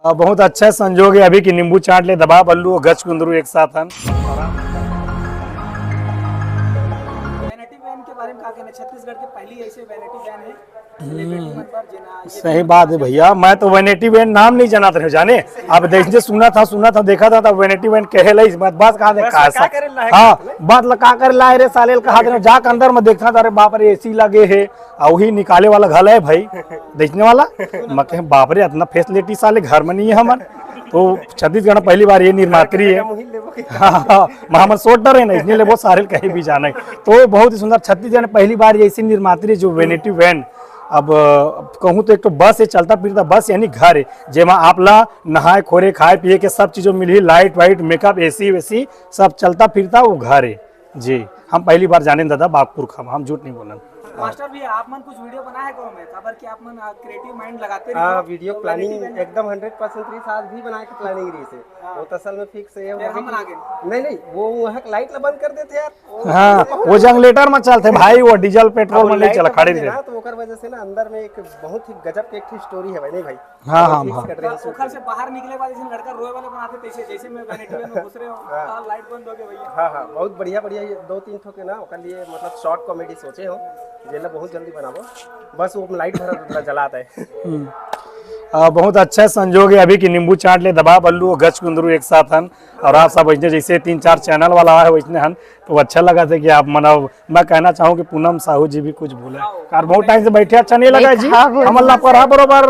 बहुत अच्छा संजोग है अभी की नींबू चाट ले दबा बल्लू और गच कुंदरू एक साथ हन। वैनिटी वैन के बारे में क्या कहना है? छत्तीसगढ़ की पहली ऐसे वैनिटी वैन है सेलिब्रिटी मनबर जिना सही बात है भैया, मैं तो वैनिटी वैन नाम नहीं जाना था जाने, अब देखते सुना था देखा था तब वैनिटी वैन कहे लई बात कहा देखा हाँ बात लगा कर लाए रे साले कहा दे जाके अंदर में देखा था, अरे बाप रे एसी लगे है और वही निकाले वाला घर है भाई देखने वाला, मैं कहे बाप रे इतना फैसिलिटी साले घर में नहीं है हमारे। तो छत्तीसगढ़ में पहली बार ये निर्मात्री है, हाँ महामन सोटर है ना इसलिए बहुत सारे कहीं भी जाना है। तो बहुत ही सुंदर छत्तीसगढ़ में पहली बार ऐसी निर्मात्री जो वैनिटी वैन, अब कहूँ तो एक तो बस है चलता फिरता बस यानी घर है जेमा आप ला नहाए खोरे खाए पिए के सब चीजों मिली, लाइट वाइट मेकअप एसी वेसी सब चलता फिरता वो घर है जी। हम पहली बार जाने दादा बागपुर खम, हम झूठ नहीं बोलन। मास्टर भी आप मन कुछ वीडियो बनाए गाँव में खबर कि आप मन क्रिएटिव माइंड लगाते हाँ वीडियो प्लानिंग एकदम 100% रही, आज भी बना के प्लानिंग रही से वो तसल में फिक्स है। नहीं वो वहाँ लाइट ला बंद कर देते यार, हाँ वो जनरेटर में चलते भाई, वो डीजल पेट्रोल में नहीं चला खड़े थे तो ओकर वजह से ना अंदर में एक बहुत ही गजब के एक स्टोरी है भाई नहीं भाई। हाँ हाँ पोखर से बाहर निकले बाद जैसे लड़का रोए वाले बनाते तैसे जैसे मैं वैनिटी वैन में घुस रहे हो लाइट बंद हो गया भैया। हाँ बहुत बढ़िया दो तीन ठो के ना ओकर लिए मतलब शॉर्ट कॉमेडी सोचे हो जेला बहुत जल्दी बनाबो, बस वो लाइट भरा जलाता है। बहुत अच्छा संजोग है अभी की नींबू चाट ले दबा बल्लू और गच कुंदरू एक साथ हन, और आप सब वैसे जैसे 3-4 चैनल वाला है वैसे हन, तो अच्छा लगा था कि आप मनाओ। मैं कहना चाहूँ कि पूनम साहू जी भी कुछ बोले कार बहुत टाइम से बैठे, अच्छा नहीं लगा जी हम लापरवाह बरोबर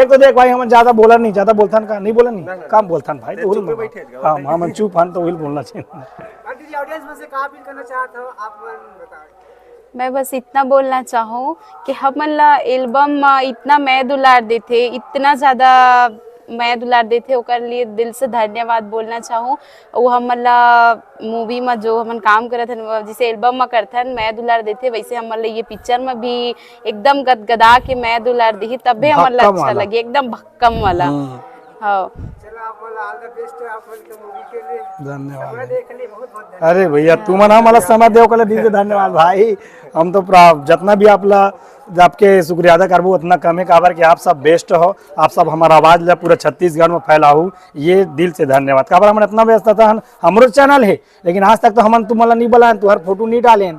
एक तो देख भाई हम ज्यादा बोला नहीं, ज्यादा बोलता का नहीं बोला नहीं कम बोलता भाई तो हाँ हम चुप हन तो वही बोलना चाहिए। मैं बस इतना बोलना चाहूँ कि हमन ला एल्बम में इतना मैं दुलार देते, इतना ज़्यादा मैं दुलार देते ओकर लिए दिल से धन्यवाद बोलना चाहूँ। वो हमन ला मूवी में जो हमन काम करत हन जैसे एल्बम में करथन मैं दुलार देते, वैसे हमन ला ये पिक्चर में भी एकदम गदगदा के मैं दुलार दी तब भी हमन ला अच्छा लगे एकदम भक्कम वाला। हाँ धन्यवाद। अरे भैया तुम हमारा समय दे दिल से धन्यवाद भाई, हम तो जितना भी आपके शुक्रिया अदा करबो उतना कम है काबर कि आप सब बेस्ट हो, आप सब हमारा आवाज पूरा छत्तीसगढ़ में फैलाऊ, ये दिल से धन्यवाद। काबर हम इतना व्यस्त था हमारो चैनल है लेकिन आज तक तो हम तुम्हारा नहीं बोला तुम्हारे फोटो नहीं डाले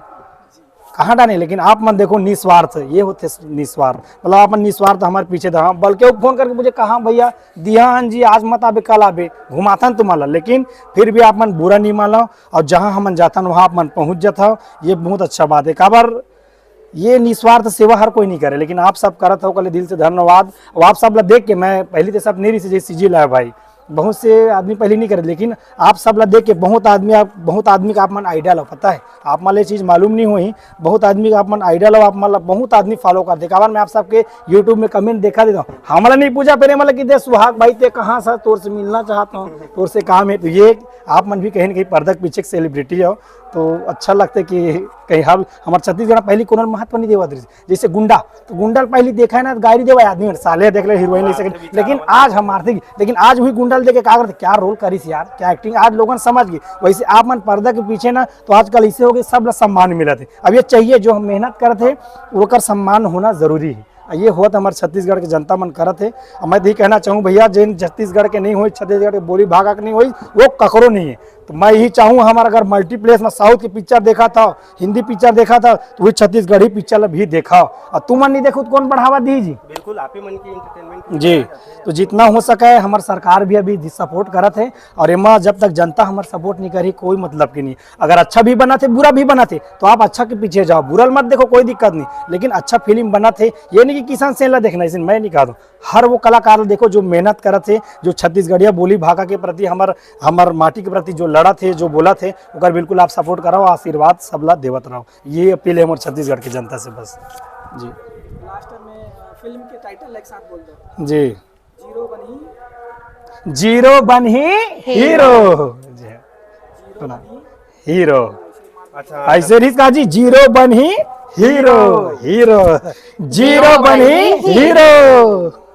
कहाँ डाले, लेकिन आप मन देखो निस्वार्थ ये होते निस्वार्थ मतलब आप मन निस्वार्थ हमारे पीछे था, बल्कि वो फोन करके मुझे कहा भैया दिहान जी आज मत आबे कल आबे घुमाता तुम्हारा, लेकिन फिर भी आप मन बुरा नहीं मानो और जहाँ हम जाता वहाँ आप मन पहुँच जाता, ये बहुत अच्छा बात है। काबर ये निस्वार्थ सेवा हर कोई नहीं करे लेकिन आप सब करत हो कल दिल से धन्यवाद। और आप सब ला देख के मैं पहले तो सब नहीं से सीजी लाया भाई, बहुत से आदमी पहले नहीं करे लेकिन आप सब ला देख के बहुत आदमी का आप मन आइडियल हो, पता है आप मान ये चीज़ मालूम नहीं हुई, बहुत आदमी का आप मन आइडियल हो, आप मतलब बहुत आदमी फॉलो कर देखा। मैं आप सबके यूट्यूब में कमेंट देखा देता हूँ, हमारा नहीं पूछा पहले मतलब कि दे सुहाग भाई ते कहाँ सर तोर से मिलना चाहता हूँ तोर से काम है, तो ये आप मन भी कहीं ना कहीं पर्दा के पीछे सेलिब्रिटी हो तो अच्छा लगता है कि कहीं हमारे छत्तीसगढ़ पहली कोनो महत्व नहीं देवा जैसे गुंडा, तो गुंडा पहले देखा है ना गाड़ी देवा आदमी साले देख ले हीरोइन ले सके, लेकिन आज हमारे लेकिन आज वही गुंडा देखे क्या करते क्या रोल करी यार क्या एक्टिंग आज लोगों समझ गए। वैसे आप मन पर्दा के पीछे ना तो आजकल ऐसे हो गए सब सम्मान मिला थे, अब ये चाहिए जो हम मेहनत करते वो कर सम्मान होना जरूरी है, ये होत हमारे छत्तीसगढ़ के जनता मन करत है। मैं यही कहना चाहूँ भैया जिन छत्तीसगढ़ के नहीं हुई छत्तीसगढ़ के बोली भागा के नहीं हुई वो ककरो नहीं है, तो मैं यही चाहूँ हमारा अगर मल्टीप्लेक्स में साउथ की पिक्चर देखा था हिंदी पिक्चर देखा था तो वही छत्तीसगढ़ी पिक्चर भी देखा, और तुम मन नहीं देखो तो कौन बढ़ावा दी जी। बिल्कुल आप ही मन की एंटरटेनमेंट जी, तो जितना हो सके हमारे सरकार भी अभी सपोर्ट करत है, और एमा जब तक जनता हमारे सपोर्ट नहीं करी कोई मतलब की नहीं। अगर अच्छा भी बना थे बुरा भी बना थे तो आप अच्छा के पीछे जाओ, बुरा मत देखो कोई दिक्कत नहीं, लेकिन अच्छा फिल्म बना थे ये नहीं कि किसान सेन ला देखना इसे मैं नहीं कहा दूँ, हर वो कलाकार देखो जो मेहनत करत थे, जो छत्तीसगढ़िया बोली भाषा के प्रति हमार माटी के प्रति जो लड़ा थे जो बोला थे उधर बिल्कुल आप सपोर्ट कराओ, आशीर्वाद सबला देवत रहो, ये अपील है हमारे छत्तीसगढ़ की जनता से बस जी। लास्ट में फिल्म के टाइटल एक साथ बोल दो जी, जीरो बन ही हीरो हीरो, अच्छा ऐसे नहीं कहा जी जीरो बन ही हीरो जीरो बन ही हीरो।